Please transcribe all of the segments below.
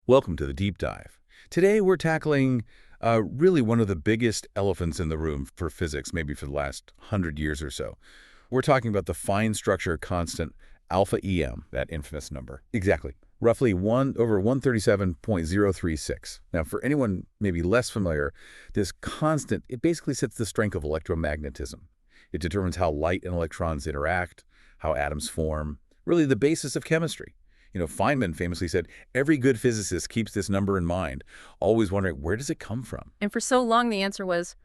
Welcome to the deep dive. Today we're tackling really one of the biggest elephants in the room for physics, maybe for the last 100 years or so. We're talking about the fine structure constant alpha EM, that infamous number. Exactly. Roughly 1 over 137.036. Now, for anyone maybe less familiar, this constant, it basically sets the strength of electromagnetism. It determines how light and electrons interact, how atoms form, really the basis of chemistry. You know, Feynman famously said, every good physicist keeps this number in mind, always wondering, where does it come from? And for so long, the answer was,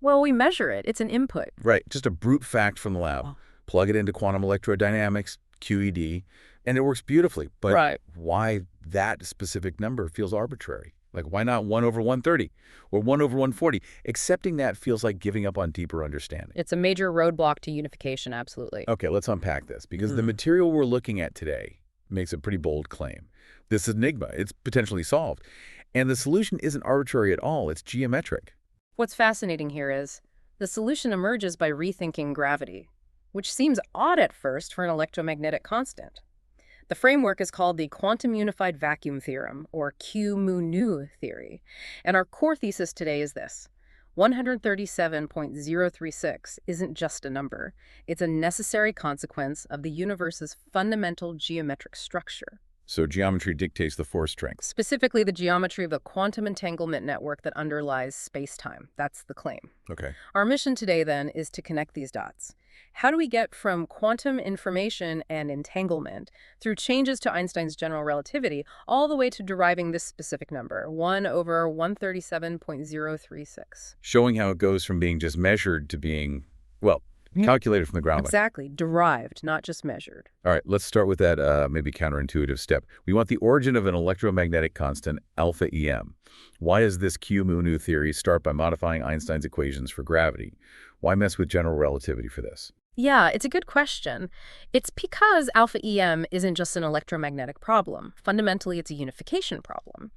well, we measure it. It's an input. Right, just a brute fact from the lab. Oh. Plug it into quantum electrodynamics, QED, and it works beautifully. But why that specific number feels arbitrary? Like, why not 1 over 130 or 1 over 140? Accepting that feels like giving up on deeper understanding. It's a major roadblock to unification, absolutely. Okay, let's unpack this, because the material we're looking at today makes a pretty bold claim. This enigma, it's potentially solved. And the solution isn't arbitrary at all, it's geometric. What's fascinating here is the solution emerges by rethinking gravity, which seems odd at first for an electromagnetic constant. The framework is called the Quantum-Unified Vacuum Theorem, or Qμ theory. And our core thesis today is this: 137.036 isn't just a number. It's a necessary consequence of the universe's fundamental geometric structure. So geometry dictates the force strength. Specifically, the geometry of the quantum entanglement network that underlies spacetime. That's the claim. Okay. Our mission today, then, is to connect these dots. How do we get from quantum information and entanglement through changes to Einstein's general relativity all the way to deriving this specific number, 1 over 137.036? Showing how it goes from being just measured to being, well, calculated from the ground. Exactly. Derived, not just measured. All right, let's start with that maybe counterintuitive step. We want the origin of an electromagnetic constant, alpha EM. Why does this Qμ theory start by modifying Einstein's equations for gravity? Why mess with general relativity for this? Yeah, it's a good question. It's because alpha EM isn't just an electromagnetic problem. Fundamentally, it's a unification problem.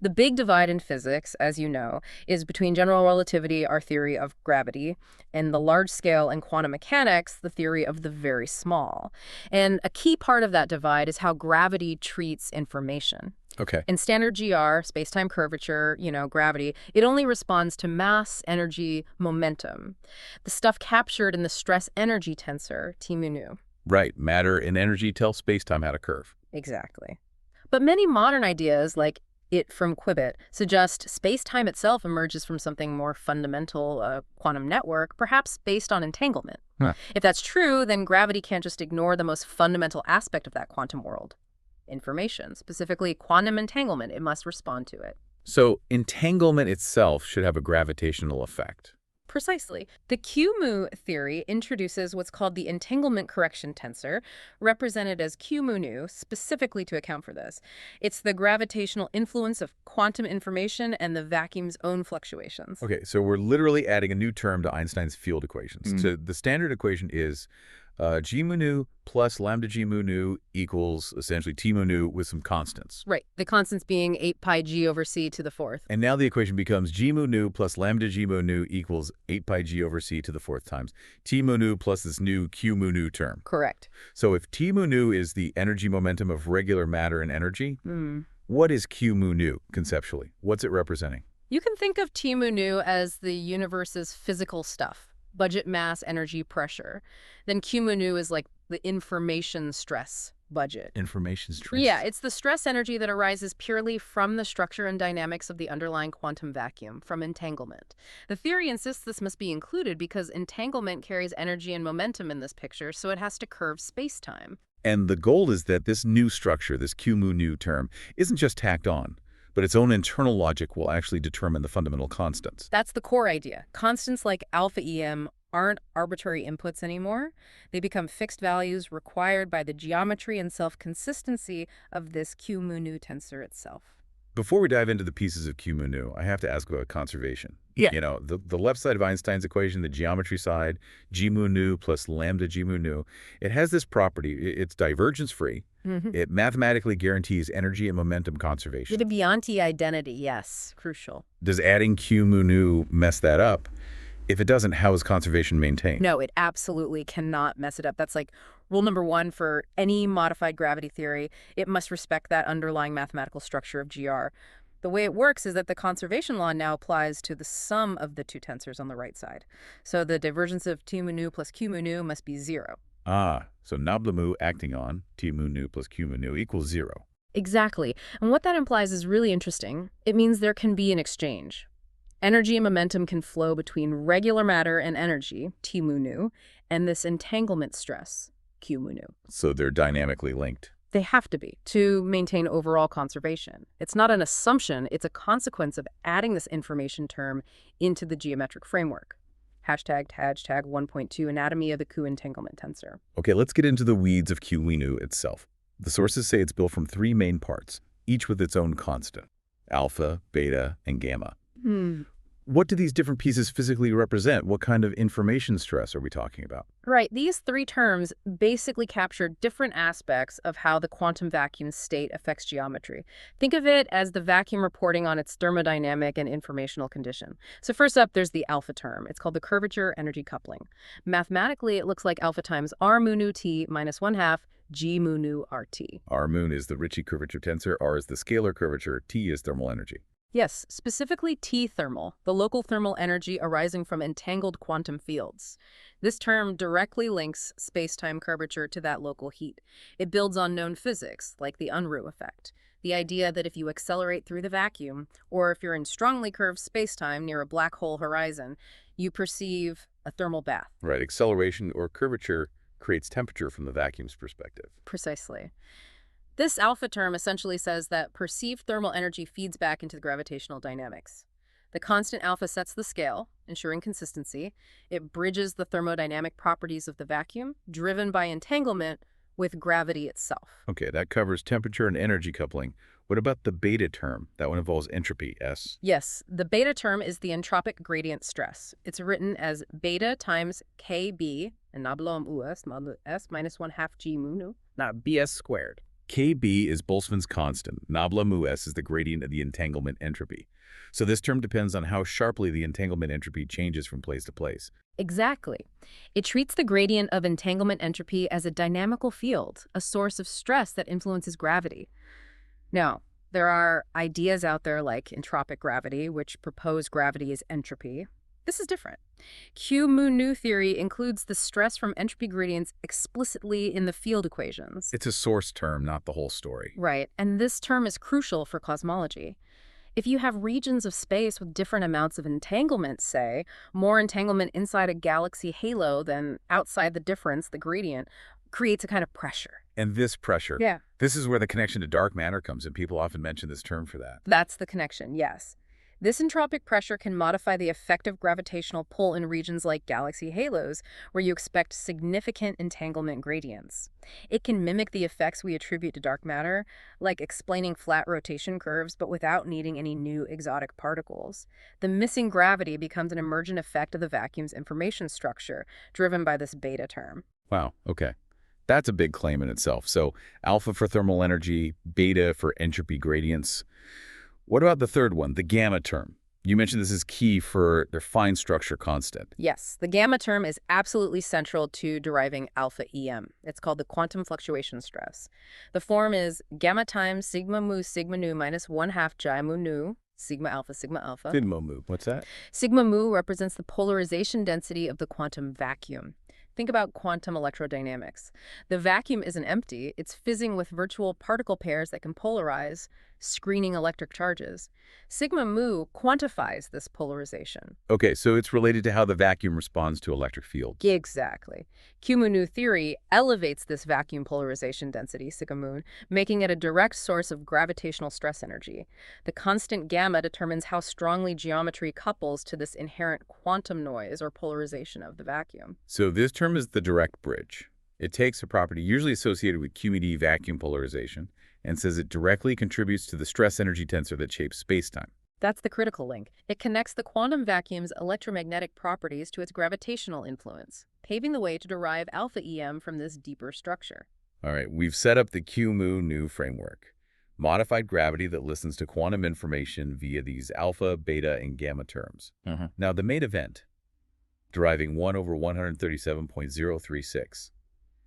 The big divide in physics, as you know, is between general relativity, our theory of gravity, and the large scale and quantum mechanics, the theory of the very small. And a key part of that divide is how gravity treats information. Okay. In standard GR, space-time curvature, gravity, it only responds to mass, energy, momentum. The stuff captured in the stress-energy tensor, Qμ. Right. Matter and energy tell space-time how to curve. Exactly. But many modern ideas, like it from Qubit, suggest space-time itself emerges from something more fundamental, a quantum network, perhaps based on entanglement. Huh. If that's true, then gravity can't just ignore the most fundamental aspect of that quantum world. Information, specifically quantum entanglement. It must respond to it. So entanglement itself should have a gravitational effect. Precisely. The Qμ theory introduces what's called the entanglement correction tensor, represented as Qμ, specifically to account for this. It's the gravitational influence of quantum information and the vacuum's own fluctuations. Okay, so we're literally adding a new term to Einstein's field equations. So the standard equation is Gₘₙ plus lambda Gₘₙ equals essentially Tμ with some constants. Right. The constants being 8 pi g over c to the fourth. And now the equation becomes Gₘₙ plus lambda Gₘₙ equals 8 pi g over c to the fourth times Tμ plus this new Qμ term. Correct. So if Tμ is the energy momentum of regular matter and energy, what is Qμ conceptually? What's it representing? You can think of Tμ as the universe's physical stuff. Budget, mass, energy, pressure. Then Qμ is like the information stress budget. Information stress? Yeah, it's the stress energy that arises purely from the structure and dynamics of the underlying quantum vacuum, from entanglement. The theory insists this must be included because entanglement carries energy and momentum in this picture, so it has to curve space-time. And the goal is that this new structure, this Qμ term, isn't just tacked on, but its own internal logic will actually determine the fundamental constants. That's the core idea. Constants like alpha EM aren't arbitrary inputs anymore. They become fixed values required by the geometry and self-consistency of this Qμ tensor itself. Before we dive into the pieces of Qμ, I have to ask about conservation. Yeah. You know, the left side of Einstein's equation, the geometry side, Gₘₙ plus lambda Gₘₙ, it has this property. It's divergence-free. It mathematically guarantees energy and momentum conservation. The Bianchi identity, yes, crucial. Does adding Qμ mess that up? If it doesn't, how is conservation maintained? No, it absolutely cannot mess it up. That's like rule number one for any modified gravity theory. It must respect that underlying mathematical structure of GR. The way it works is that the conservation law now applies to the sum of the two tensors on the right side. So the divergence of Tμ plus Qμ must be 0. Ah, so nabla acting on Tμ plus Qμ equals 0. Exactly. And what that implies is really interesting. It means there can be an exchange. Energy and momentum can flow between regular matter and energy, Tμ, and this entanglement stress, Qμ. So they're dynamically linked. They have to be to maintain overall conservation. It's not an assumption, it's a consequence of adding this information term into the geometric framework. Hashtag 1.2 anatomy of the Q entanglement tensor. Okay, let's get into the weeds of Qμ itself. The sources say it's built from 3 main parts, each with its own constant: alpha, beta, and gamma. What do these different pieces physically represent? What kind of information stress are we talking about? Right. These 3 terms basically capture different aspects of how the quantum vacuum state affects geometry. Think of it as the vacuum reporting on its thermodynamic and informational condition. So first up, there's the alpha term. It's called the curvature energy coupling. Mathematically, it looks like alpha times Rₘ T minus 1/2 Gₘₙ RT. Rₘ is the Ricci curvature tensor, R is the scalar curvature, T is thermal energy. Yes, specifically T thermal, the local thermal energy arising from entangled quantum fields. This term directly links spacetime curvature to that local heat. It builds on known physics, like the Unruh effect. The idea that if you accelerate through the vacuum, or if you're in strongly curved spacetime near a black hole horizon, you perceive a thermal bath. Right, acceleration or curvature creates temperature from the vacuum's perspective. Precisely. This alpha term essentially says that perceived thermal energy feeds back into the gravitational dynamics. The constant alpha sets the scale, ensuring consistency. It bridges the thermodynamic properties of the vacuum, driven by entanglement, with gravity itself. Okay, that covers temperature and energy coupling. What about the beta term? That one involves entropy, S. Yes, the beta term is the entropic gradient stress. It's written as beta times Kb, and nablom us, modulo S minus 1/2 Gμ, not Bs squared. Kb is Boltzmann's constant. Nabla mu-s is the gradient of the entanglement entropy. So this term depends on how sharply the entanglement entropy changes from place to place. Exactly. It treats the gradient of entanglement entropy as a dynamical field, a source of stress that influences gravity. Now, there are ideas out there like entropic gravity, which propose gravity as entropy. This is different. Qμ theory includes the stress from entropy gradients explicitly in the field equations. It's a source term, not the whole story. Right, and this term is crucial for cosmology. If you have regions of space with different amounts of entanglement, say, more entanglement inside a galaxy halo than outside the difference, the gradient, creates a kind of pressure. And this pressure, Yeah. this is where the connection to dark matter comes in. People often mention this term for that. That's the connection, yes. This entropic pressure can modify the effective gravitational pull in regions like galaxy halos, where you expect significant entanglement gradients. It can mimic the effects we attribute to dark matter, like explaining flat rotation curves, but without needing any new exotic particles. The missing gravity becomes an emergent effect of the vacuum's information structure, driven by this beta term. Wow, okay. That's a big claim in itself. So alpha for thermal energy, beta for entropy gradients. What about the third one, the gamma term? You mentioned this is key for their fine structure constant. Yes, the gamma term is absolutely central to deriving alpha EM. It's called the quantum fluctuation stress. The form is gamma times sigma mu sigma nu minus 1/2 Gₘₙ nu, sigma alpha sigma alpha. Sigma mu, what's that? Sigma mu represents the polarization density of the quantum vacuum. Think about quantum electrodynamics. The vacuum isn't empty, it's fizzing with virtual particle pairs that can polarize, screening electric charges. Sigma mu quantifies this polarization. Okay, so it's related to how the vacuum responds to electric fields. Exactly. Qμ theory elevates this vacuum polarization density, sigma mu, making it a direct source of gravitational stress energy. The constant gamma determines how strongly geometry couples to this inherent quantum noise or polarization of the vacuum. So this term is the direct bridge. It takes a property usually associated with QED vacuum polarization and says it directly contributes to the stress energy tensor that shapes spacetime. That's the critical link. It connects the quantum vacuum's electromagnetic properties to its gravitational influence, paving the way to derive alpha EM from this deeper structure. All right, we've set up the Qμ framework, modified gravity that listens to quantum information via these alpha, beta, and gamma terms. Now, the main event, deriving 1 over 137.036.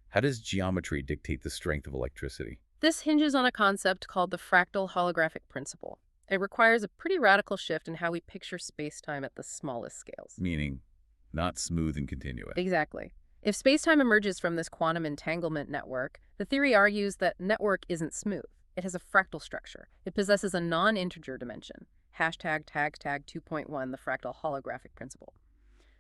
How does geometry dictate the strength of electricity? This hinges on a concept called the fractal holographic principle. It requires a pretty radical shift in how we picture space-time at the smallest scales. Meaning, not smooth and continuous. Exactly. If space-time emerges from this quantum entanglement network, the theory argues that network isn't smooth. It has a fractal structure. It possesses a non-integer dimension. Hashtag tag 2.1, the fractal holographic principle.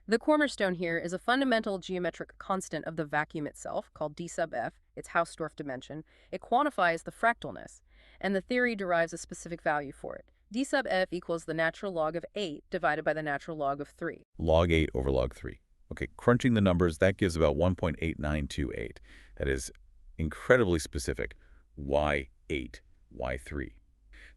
The cornerstone here is a fundamental geometric constant of the vacuum itself, called d sub f, its Hausdorff dimension. It quantifies the fractalness, and the theory derives a specific value for it. D sub f equals the natural log of 8 divided by the natural log of 3. Log 8 over log 3. Okay, crunching the numbers, that gives about 1.8928. That is incredibly specific. Why 8? Why 3?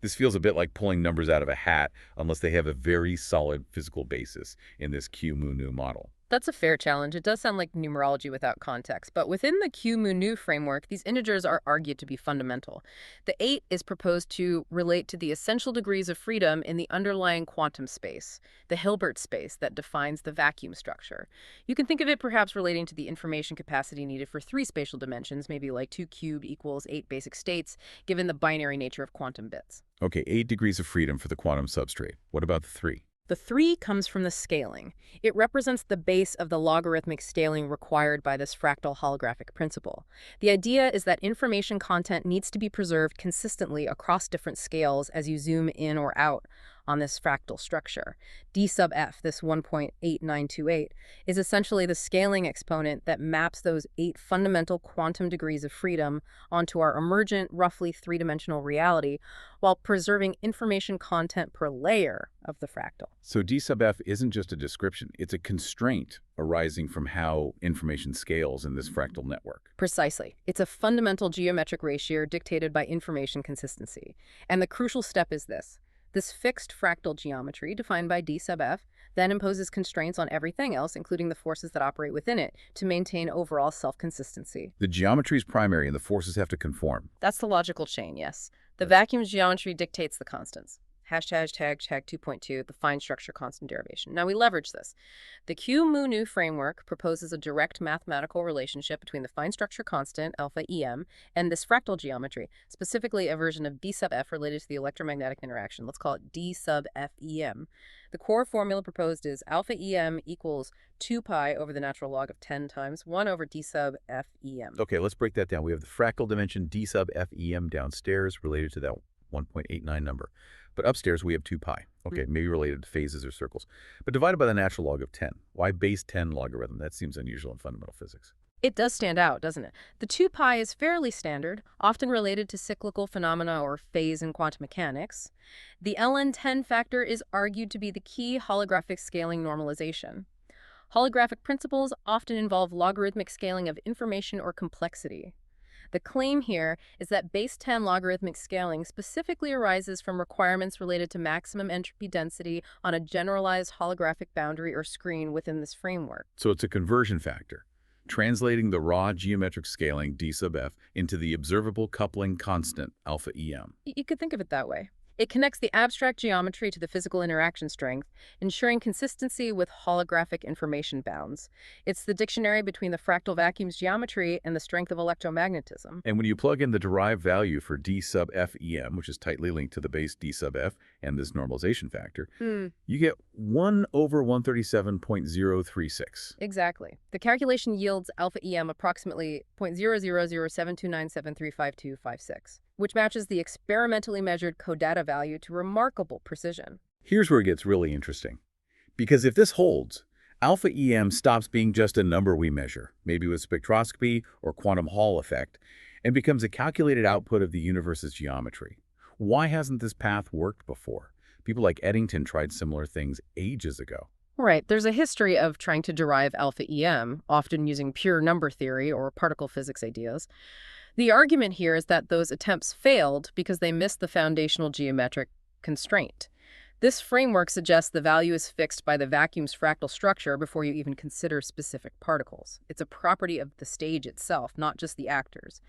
This feels a bit like pulling numbers out of a hat unless they have a very solid physical basis in this Qμ model. That's a fair challenge. It does sound like numerology without context, but within the Qμ framework, these integers are argued to be fundamental. The 8 is proposed to relate to the essential degrees of freedom in the underlying quantum space, the Hilbert space that defines the vacuum structure. You can think of it perhaps relating to the information capacity needed for 3 spatial dimensions, maybe like 2 cubed equals 8 basic states, given the binary nature of quantum bits. Okay, 8 degrees of freedom for the quantum substrate. What about the 3? The 3 comes from the scaling. It represents the base of the logarithmic scaling required by this fractal holographic principle. The idea is that information content needs to be preserved consistently across different scales as you zoom in or out on this fractal structure. D sub f, this 1.8928, is essentially the scaling exponent that maps those 8 fundamental quantum degrees of freedom onto our emergent, roughly 3-dimensional reality, while preserving information content per layer of the fractal. So D sub f isn't just a description, it's a constraint arising from how information scales in this fractal network. Precisely. It's a fundamental geometric ratio dictated by information consistency. And the crucial step is this. This fixed fractal geometry, defined by D sub f, then imposes constraints on everything else, including the forces that operate within it, to maintain overall self-consistency. The geometry is primary and the forces have to conform. That's the logical chain, yes. The vacuum geometry dictates the constants. Hashtag tag 2.2, the fine structure constant derivation. Now we leverage this. The Qμ framework proposes a direct mathematical relationship between the fine structure constant, alpha EM, and this fractal geometry, specifically a version of D sub f related to the electromagnetic interaction. Let's call it D sub f EM. The core formula proposed is alpha EM equals 2 pi over the natural log of 10 times 1 over D sub f EM. Okay, let's break that down. We have the fractal dimension D sub f EM downstairs related to that 1.89 number. But upstairs, we have 2 pi. Okay, maybe related to phases or circles. But divided by the natural log of 10. Why base 10 logarithm? That seems unusual in fundamental physics. It does stand out, doesn't it? The 2 pi is fairly standard, often related to cyclical phenomena or phase in quantum mechanics. The ln10 factor is argued to be the key holographic scaling normalization. Holographic principles often involve logarithmic scaling of information or complexity. The claim here is that base 10 logarithmic scaling specifically arises from requirements related to maximum entropy density on a generalized holographic boundary or screen within this framework. So it's a conversion factor, translating the raw geometric scaling D sub f into the observable coupling constant alpha EM. You could think of it that way. It connects the abstract geometry to the physical interaction strength, ensuring consistency with holographic information bounds. It's the dictionary between the fractal vacuum's geometry and the strength of electromagnetism. And when you plug in the derived value for D sub f EM, which is tightly linked to the base D sub f and this normalization factor, you get 1 over 137.036. Exactly. The calculation yields alpha EM approximately 0.000729735256. Which matches the experimentally measured Qₘₙ value to remarkable precision. Here's where it gets really interesting. Because if this holds, alpha EM stops being just a number we measure, maybe with spectroscopy or quantum Hall effect, and becomes a calculated output of the universe's geometry. Why hasn't this path worked before? People like Eddington tried similar things ages ago. Right. There's a history of trying to derive alpha EM, often using pure number theory or particle physics ideas. The argument here is that those attempts failed because they missed the foundational geometric constraint. This framework suggests the value is fixed by the vacuum's fractal structure before you even consider specific particles. It's a property of the stage itself, not just the actors.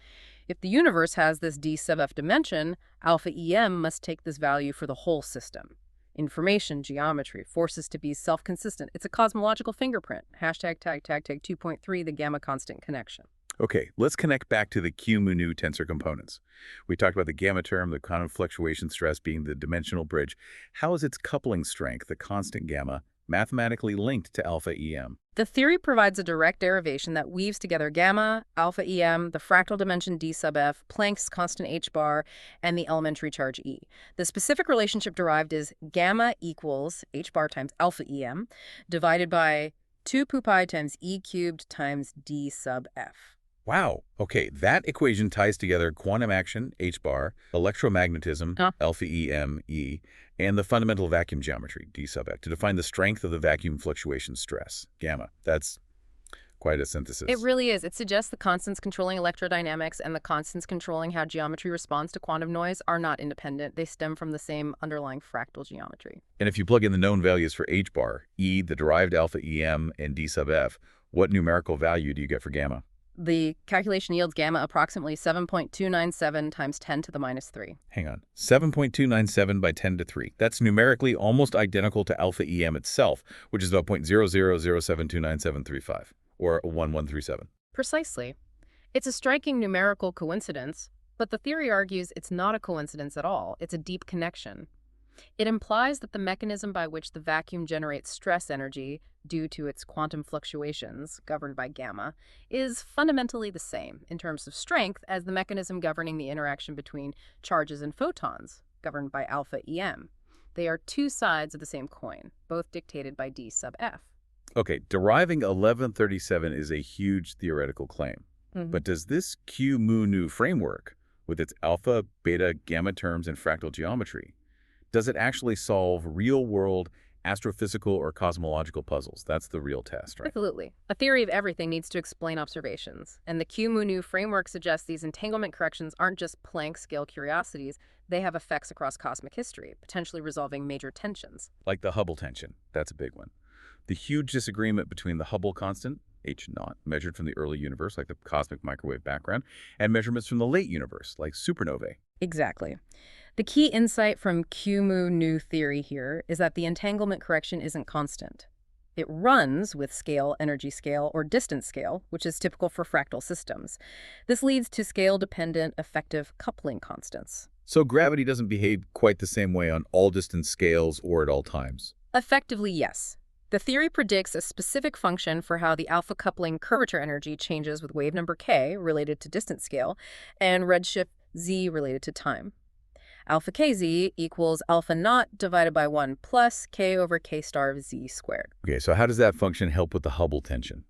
If the universe has this D sub f dimension, alpha EM must take this value for the whole system. information, geometry, forces to be self-consistent. It's a cosmological fingerprint. Hashtag tag 2.3, the gamma constant connection. Okay, let's connect back to the Qμ tensor components. We talked about the gamma term, the quantum fluctuation stress being the dimensional bridge. How is its coupling strength, the constant gamma, mathematically linked to alpha EM? The theory provides a direct derivation that weaves together gamma, alpha EM, the fractal dimension d sub f, Planck's constant h bar, and the elementary charge E. The specific relationship derived is gamma equals h bar times alpha EM divided by 2 pu pi times E cubed times d sub f. Wow. Okay, that equation ties together quantum action, h bar, electromagnetism, alpha EM, E, and the fundamental vacuum geometry, d sub f, to define the strength of the vacuum fluctuation stress, gamma. That's quite a synthesis. It really is. It suggests the constants controlling electrodynamics and the constants controlling how geometry responds to quantum noise are not independent. They stem from the same underlying fractal geometry. And if you plug in the known values for h bar, E, the derived alpha EM, and d sub f, what numerical value do you get for gamma? The calculation yields gamma approximately 7.297 times 10 to the minus 3. Hang on. 7.297 by 10 to 3. That's numerically almost identical to alpha EM itself, which is about 0.0007299735, or 1137. Precisely. It's a striking numerical coincidence, but the theory argues it's not a coincidence at all. It's a deep connection. It implies that the mechanism by which the vacuum generates stress energy due to its quantum fluctuations, governed by gamma, is fundamentally the same in terms of strength as the mechanism governing the interaction between charges and photons, governed by alpha EM. They are two sides of the same coin, both dictated by d sub f. Okay, deriving 1137 is a huge theoretical claim. But does this Qμ framework, with its alpha, beta, gamma terms and fractal geometry, does it actually solve real-world astrophysical or cosmological puzzles? That's the real test, right? Absolutely. A theory of everything needs to explain observations. And the Qμ framework suggests these entanglement corrections aren't just Planck-scale curiosities. They have effects across cosmic history, potentially resolving major tensions. Like the Hubble tension. That's a big one. The huge disagreement between the Hubble constant, H0, measured from the early universe, like the cosmic microwave background, and measurements from the late universe, like supernovae. Exactly. The key insight from Qμ theory here is that the entanglement correction isn't constant. It runs with scale, energy scale, or distance scale, which is typical for fractal systems. This leads to scale-dependent effective coupling constants. So gravity doesn't behave quite the same way on all distance scales or at all times? Effectively, yes. The theory predicts a specific function for how the alpha coupling curvature energy changes with wave number k related to distance scale and redshift z related to time. Alpha kz equals alpha naught divided by 1 plus k over k star of z squared. Okay, so how does that function help with the Hubble tension?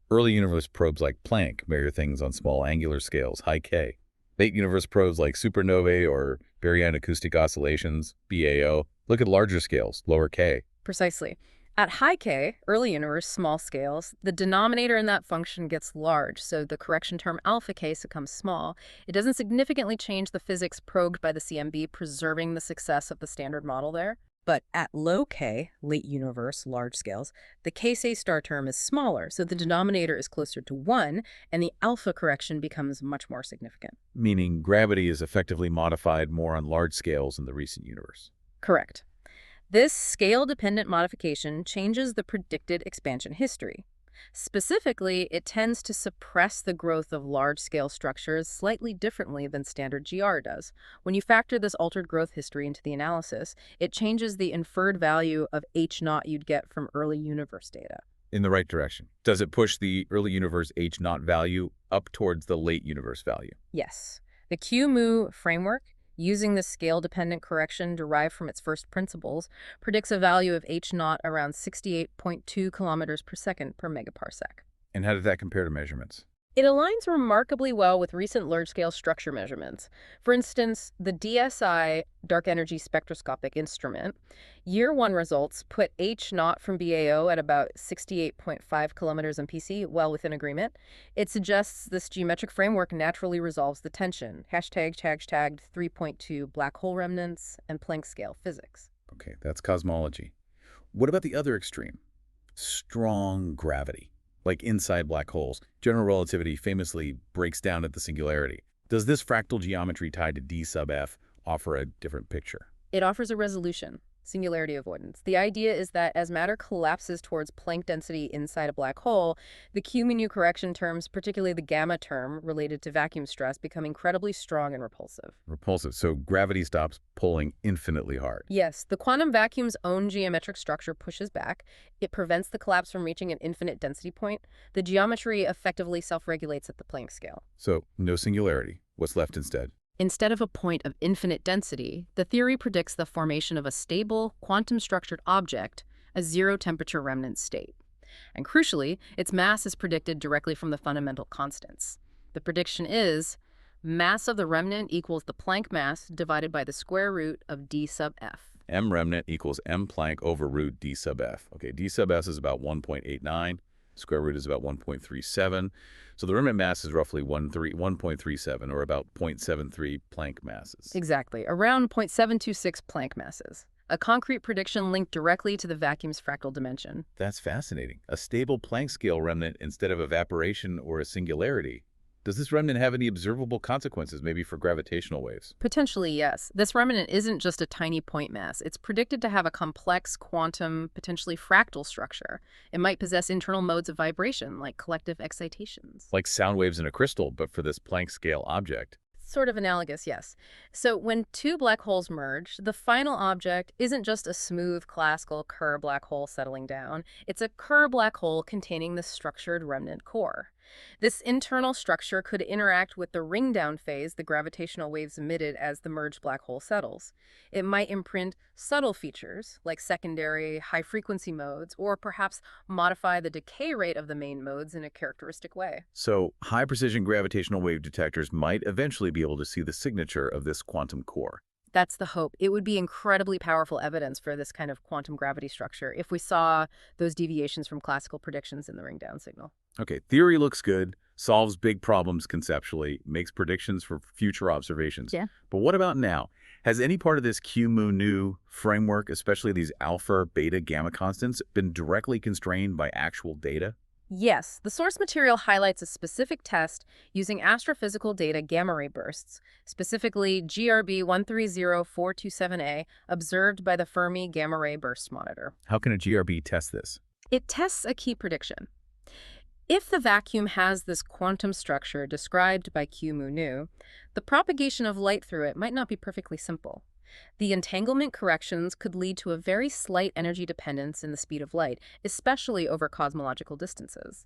Early universe probes like Planck measure things on small angular scales, high k. Late universe probes like supernovae or baryon acoustic oscillations, BAO, look at larger scales, lower k. Precisely. At high k, early universe, small scales, the denominator in that function gets large, so the correction term alpha k becomes small. It doesn't significantly change the physics probed by the CMB, preserving the success of the standard model there. But at low k, late universe, large scales, the k-say star term is smaller, so the denominator is closer to 1, and the alpha correction becomes much more significant. Meaning gravity is effectively modified more on large scales in the recent universe. Correct. This scale-dependent modification changes the predicted expansion history. Specifically, it tends to suppress the growth of large-scale structures slightly differently than standard GR does. When you factor this altered growth history into the analysis, it changes the inferred value of H0 you'd get from early universe data. In the right direction. Does it push the early universe H0 value up towards the late universe value? Yes. The Qμ framework, using the scale-dependent correction derived from its first principles, predicts a value of H0 around 68.2 kilometers per second per megaparsec. And how did that compare to measurements? It aligns remarkably well with recent large-scale structure measurements. For instance, the DSI dark energy spectroscopic instrument, year 1 results put H0 from BAO at about 68.5 kilometers MPC, well within agreement. It suggests this geometric framework naturally resolves the tension, tagged 3.2 black hole remnants, and Planck-scale physics. Okay, that's cosmology. What about the other extreme? Strong gravity. Like inside black holes, general relativity famously breaks down at the singularity. Does this fractal geometry tied to d sub f offer a different picture? It offers a resolution. Singularity avoidance. The idea is that as matter collapses towards Planck density inside a black hole, the Qμ correction terms, particularly the gamma term related to vacuum stress, become incredibly strong and repulsive. Repulsive, so gravity stops pulling infinitely hard. Yes, the quantum vacuum's own geometric structure pushes back. It prevents the collapse from reaching an infinite density point. The geometry effectively self-regulates at the Planck scale. So, no singularity. What's left instead? Instead of a point of infinite density, the theory predicts the formation of a stable, quantum-structured object, a zero-temperature remnant state. And crucially, its mass is predicted directly from the fundamental constants. The prediction is mass of the remnant equals the Planck mass divided by the square root of d sub f. M remnant equals m Planck over root d sub f. Okay, d sub f is about 1.89. Square root is about 1.37. So the remnant mass is roughly 1.37, or about 0.73 Planck masses. Exactly, around 0.726 Planck masses. A concrete prediction linked directly to the vacuum's fractal dimension. That's fascinating. A stable Planck-scale remnant instead of evaporation or a singularity. Does this remnant have any observable consequences, maybe for gravitational waves? Potentially, yes. This remnant isn't just a tiny point mass. It's predicted to have a complex quantum, potentially fractal structure. It might possess internal modes of vibration, like collective excitations. Like sound waves in a crystal, but for this Planck-scale object. Sort of analogous, yes. So when two black holes merge, the final object isn't just a smooth classical Kerr black hole settling down. It's a Kerr black hole containing the structured remnant core. This internal structure could interact with the ring-down phase the gravitational waves emitted as the merged black hole settles. It might imprint subtle features, like secondary high-frequency modes, or perhaps modify the decay rate of the main modes in a characteristic way. So high-precision gravitational wave detectors might eventually be able to see the signature of this quantum core. That's the hope. It would be incredibly powerful evidence for this kind of quantum gravity structure if we saw those deviations from classical predictions in the ring-down signal. Okay, theory looks good, solves big problems conceptually, makes predictions for future observations. Yeah. But what about now? Has any part of this Qμ framework, especially these alpha, beta, gamma constants, been directly constrained by actual data? Yes, the source material highlights a specific test using astrophysical data gamma ray bursts, specifically GRB 130427A, observed by the Fermi Gamma Ray Burst Monitor. How can a GRB test this? It tests a key prediction. If the vacuum has this quantum structure described by Qμ, the propagation of light through it might not be perfectly simple. The entanglement corrections could lead to a very slight energy dependence in the speed of light, especially over cosmological distances.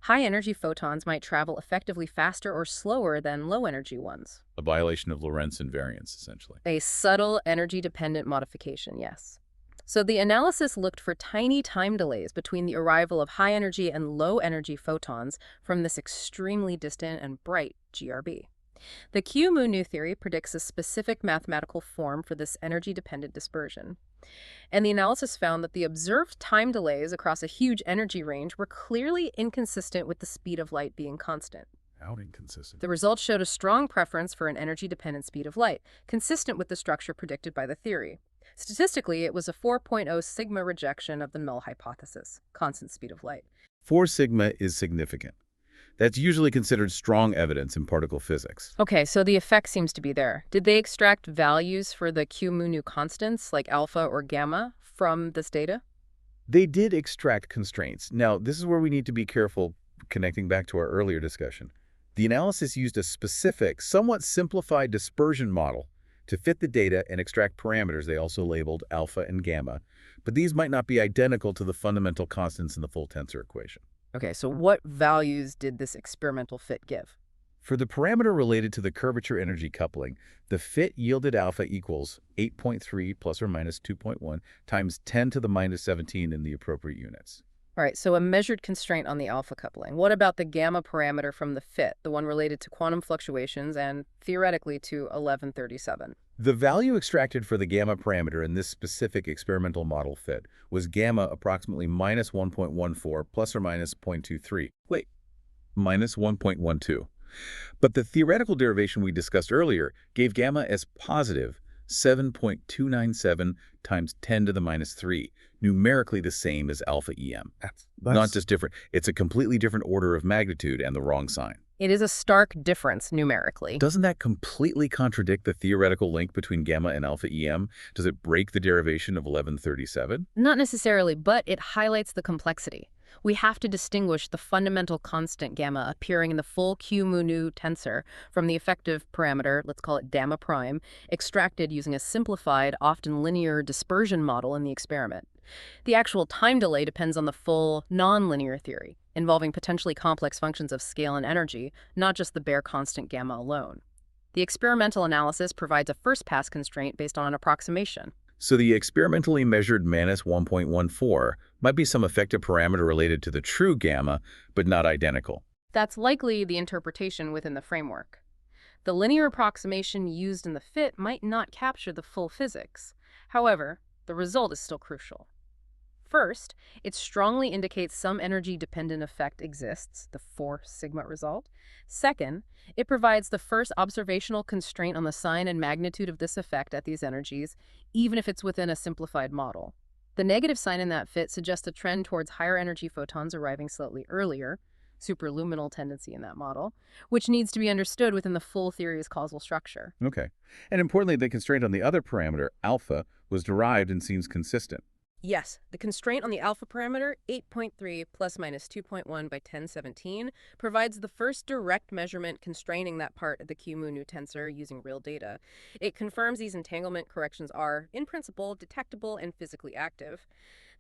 High-energy photons might travel effectively faster or slower than low-energy ones. A violation of Lorentz invariance, essentially. A subtle energy-dependent modification, yes. So the analysis looked for tiny time delays between the arrival of high-energy and low-energy photons from this extremely distant and bright GRB. The Qμ theory predicts a specific mathematical form for this energy-dependent dispersion. And the analysis found that the observed time delays across a huge energy range were clearly inconsistent with the speed of light being constant. How inconsistent? The results showed a strong preference for an energy-dependent speed of light, consistent with the structure predicted by the theory. Statistically, it was a 4.0 sigma rejection of the null hypothesis, constant speed of light. 4 sigma is significant. That's usually considered strong evidence in particle physics. Okay, so the effect seems to be there. Did they extract values for the Qμ constants, like alpha or gamma, from this data? They did extract constraints. Now, this is where we need to be careful, connecting back to our earlier discussion. The analysis used a specific, somewhat simplified dispersion model to fit the data and extract parameters they also labeled alpha and gamma, but these might not be identical to the fundamental constants in the full tensor equation. Okay, so what values did this experimental fit give? For the parameter related to the curvature energy coupling, the fit yielded alpha equals 8.3 plus or minus 2.1 times 10 to the minus 17 in the appropriate units. All right, so a measured constraint on the alpha coupling. What about the gamma parameter from the fit, the one related to quantum fluctuations and theoretically to 1137? The value extracted for the gamma parameter in this specific experimental model fit was gamma approximately minus 1.14 plus or minus 0.23. Wait, minus 1.12. But the theoretical derivation we discussed earlier gave gamma as positive 7.297 times 10 to the minus 3, numerically the same as alpha EM. That's Not just different. It's a completely different order of magnitude and the wrong sign. It is a stark difference numerically. Doesn't that completely contradict the theoretical link between gamma and alpha EM? Does it break the derivation of 1137? Not necessarily, but it highlights the complexity. We have to distinguish the fundamental constant gamma appearing in the full Qμ tensor from the effective parameter, let's call it gamma prime, extracted using a simplified, often linear dispersion model in the experiment. The actual time delay depends on the full nonlinear theory, involving potentially complex functions of scale and energy, not just the bare constant gamma alone. The experimental analysis provides a first-pass constraint based on an approximation. So the experimentally measured -1.14 might be some effective parameter related to the true gamma, but not identical. That's likely the interpretation within the framework. The linear approximation used in the fit might not capture the full physics. However, the result is still crucial. First, it strongly indicates some energy-dependent effect exists, the 4 sigma result. Second, it provides the first observational constraint on the sign and magnitude of this effect at these energies, even if it's within a simplified model. The negative sign in that fit suggests a trend towards higher energy photons arriving slightly earlier, superluminal tendency in that model, which needs to be understood within the full theory's causal structure. Okay. And importantly, the constraint on the other parameter, alpha, was derived and seems consistent. Yes, the constraint on the alpha parameter, 8.3 plus minus 2.1 by 1017, provides the first direct measurement constraining that part of the Qμ tensor using real data. It confirms these entanglement corrections are, in principle, detectable and physically active.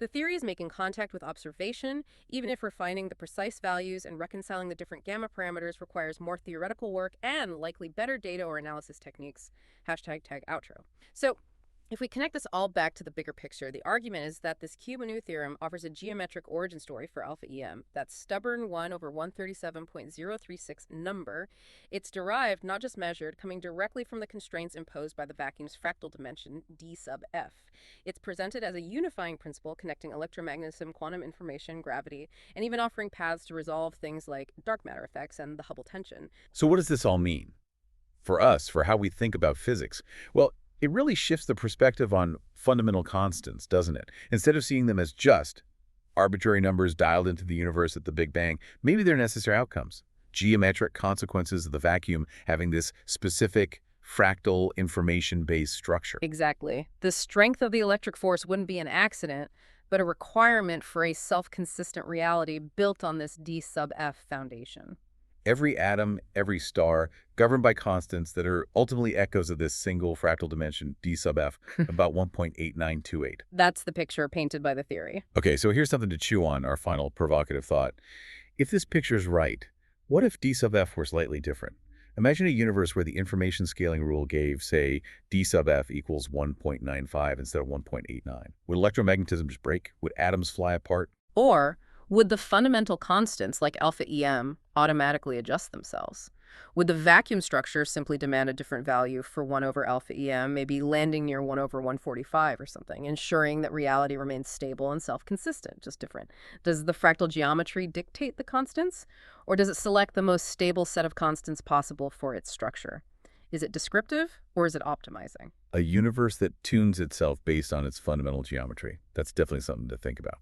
The theory is making contact with observation, even if refining the precise values and reconciling the different gamma parameters requires more theoretical work and likely better data or analysis techniques. #tag outro. So, if we connect this all back to the bigger picture, the argument is that this Qμ theorem offers a geometric origin story for alpha EM, that stubborn 1 over 137.036 number. It's derived, not just measured, coming directly from the constraints imposed by the vacuum's fractal dimension, d sub f. It's presented as a unifying principle connecting electromagnetism, quantum information, gravity, and even offering paths to resolve things like dark matter effects and the Hubble tension. So what does this all mean? For us, for how we think about physics? Well, it really shifts the perspective on fundamental constants, doesn't it? Instead of seeing them as just arbitrary numbers dialed into the universe at the Big Bang, maybe they're necessary outcomes, geometric consequences of the vacuum having this specific fractal information-based structure. Exactly. The strength of the electric force wouldn't be an accident, but a requirement for a self-consistent reality built on this d sub f foundation. Every atom, every star, governed by constants that are ultimately echoes of this single fractal dimension, d sub f, about 1.8928. That's the picture painted by the theory. Okay, so here's something to chew on, our final provocative thought. If this picture's right, what if d sub f were slightly different? Imagine a universe where the information scaling rule gave, say, d sub f equals 1.95 instead of 1.89. Would electromagnetism just break? Would atoms fly apart? Or would the fundamental constants, like alpha EM, automatically adjust themselves? Would the vacuum structure simply demand a different value for 1 over alpha EM, maybe landing near 1 over 145 or something, ensuring that reality remains stable and self-consistent, just different? Does the fractal geometry dictate the constants, or does it select the most stable set of constants possible for its structure? Is it descriptive, or is it optimizing? A universe that tunes itself based on its fundamental geometry. That's definitely something to think about.